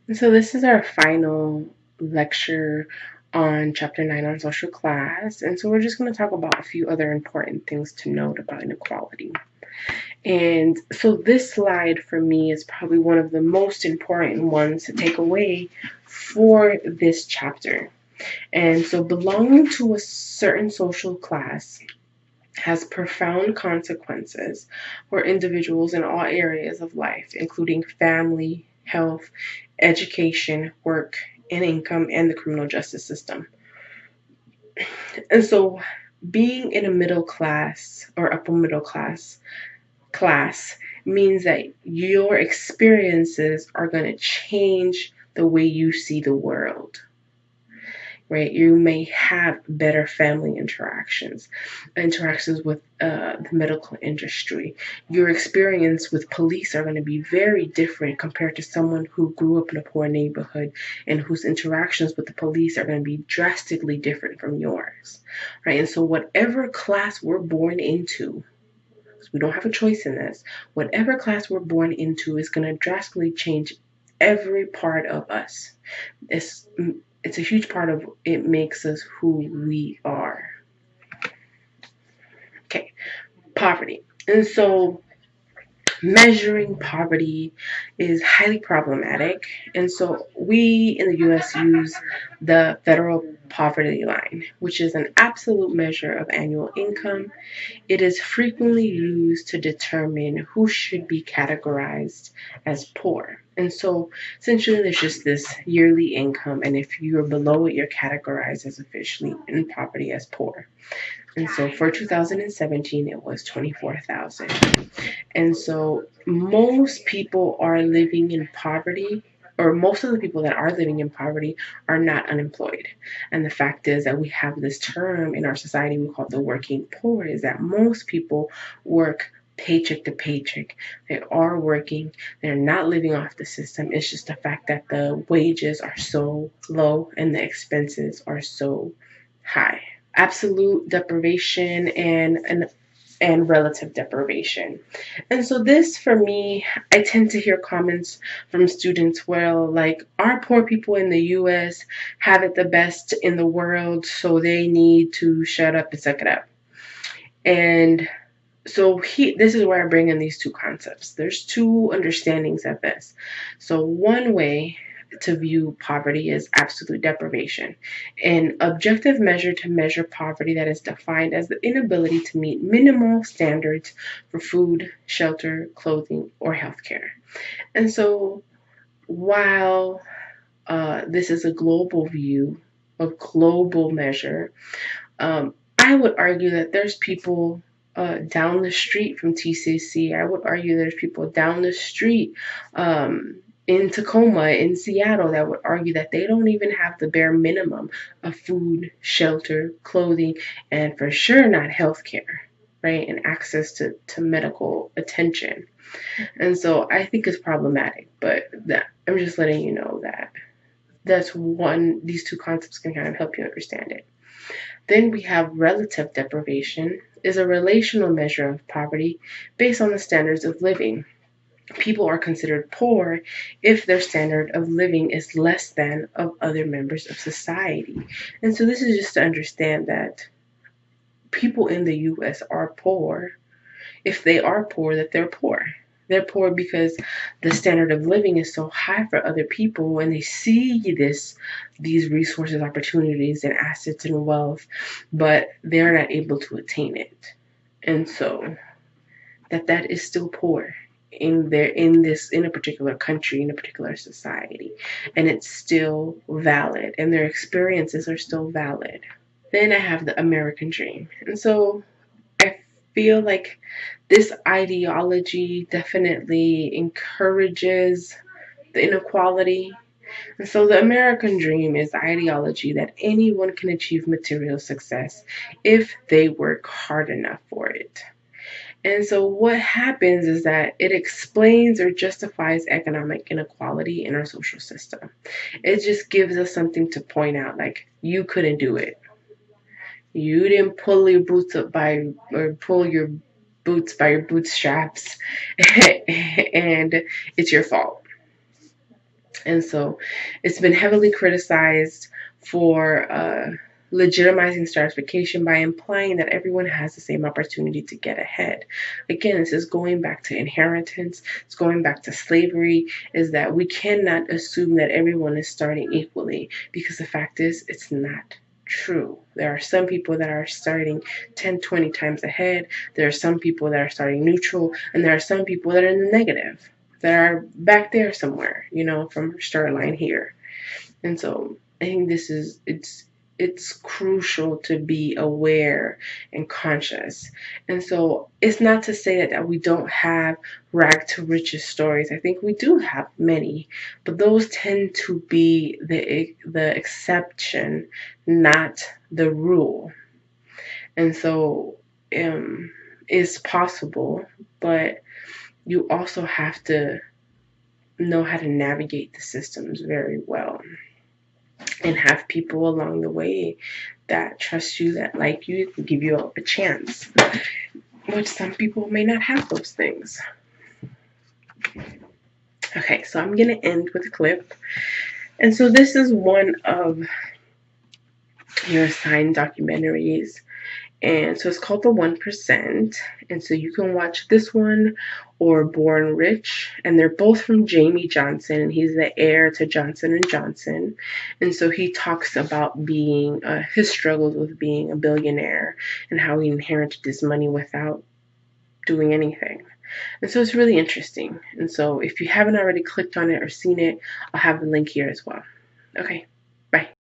And so this is our final lecture on chapter 9 on social class. And so we're just going to talk about a few other important things to note about inequality. And so this slide for me is probably one of the most important ones to take away for this chapter. And so belonging to a certain social class has profound consequences for individuals in all areas of life, including family, health, education, work, and income, and the criminal justice system. And so being in a middle class or upper middle class means that your experiences are going to change the way you see the world, right? You may have better family interactions with the medical industry. Your experience with police are going to be very different compared to someone who grew up in a poor neighborhood and whose interactions with the police are going to be drastically different from yours, right? And so whatever class we're born into, we don't have a choice in this. Whatever class we're born into is going to drastically change every part of us. It's it's a huge part of it makes us who we are. Okay, poverty. And so measuring poverty is highly problematic. And so we in the US use the federal poverty line, which is an absolute measure of annual income. It is frequently used to determine who should be categorized as poor. And so essentially there's just this yearly income, and if you're below it, you're categorized as officially in poverty as poor. And so for 2017, it was 24,000. And so most people are living in poverty, or most of the people that are living in poverty are not unemployed. And the fact is that we have this term in our society we call the working poor, is that most people work paycheck to paycheck. They are working, they're not living off the system. It's just the fact that the wages are so low and the expenses are so high. Absolute deprivation and relative deprivation. And so this for me, I tend to hear comments from students where like our poor people in the US have it the best in the world, so they need to shut up and suck it up. And so this is where I bring in these two concepts. There's two understandings of this. So one way to view poverty is absolute deprivation, an objective measure to measure poverty that is defined as the inability to meet minimal standards for food, shelter, clothing, or healthcare. And so while this is a global view, a global measure, I would argue that there's people down the street from TCC. I would argue there's people down the street in Tacoma, in Seattle, that would argue that they don't even have the bare minimum of food, shelter, clothing, and for sure not healthcare, right? And access to medical attention. And so I think it's problematic, but I'm just letting you know that these two concepts can kind of help you understand it. Then we have relative deprivation, is a relational measure of poverty based on the standards of living. People are considered poor if their standard of living is less than of other members of society. And so this is just to understand that people in the US are poor. If they are poor, that they're poor. They're poor because the standard of living is so high for other people, and they see these resources, opportunities, and assets and wealth, but they're not able to attain it. And so that is still poor in a particular country, in a particular society, and it's still valid, and their experiences are still valid. Then I have the American dream. And so I feel like this ideology definitely encourages the inequality. And so the American dream is the ideology that anyone can achieve material success if they work hard enough for it. And so what happens is that it explains or justifies economic inequality in our social system. It just gives us something to point out, like, you couldn't do it. You didn't pull your boots up by, or pull your boots by your bootstraps, and it's your fault. And so it's been heavily criticized for legitimizing stratification by implying that everyone has the same opportunity to get ahead. Again, this is going back to inheritance, it's going back to slavery, is that we cannot assume that everyone is starting equally, because the fact is, it's not true. There are some people that are starting 10, 20 times ahead. There are some people that are starting neutral, and there are some people that are in the negative, that are back there somewhere, from start line here. And so I think it's crucial to be aware and conscious. And so it's not to say that we don't have rag to riches stories. I think we do have many, but those tend to be the exception, not the rule. And so it's possible, but you also have to know how to navigate the systems very well and have people along the way that trust you, that like you, give you a chance, which some people may not have those things. Okay, so I'm going to end with a clip. And so this is one of your assigned documentaries. And so it's called The 1%. And so you can watch this one or Born Rich. And they're both from Jamie Johnson. And he's the heir to Johnson & Johnson. And so he talks about being, his struggles with being a billionaire and how he inherited his money without doing anything. And so it's really interesting. And so if you haven't already clicked on it or seen it, I'll have the link here as well. Okay, bye.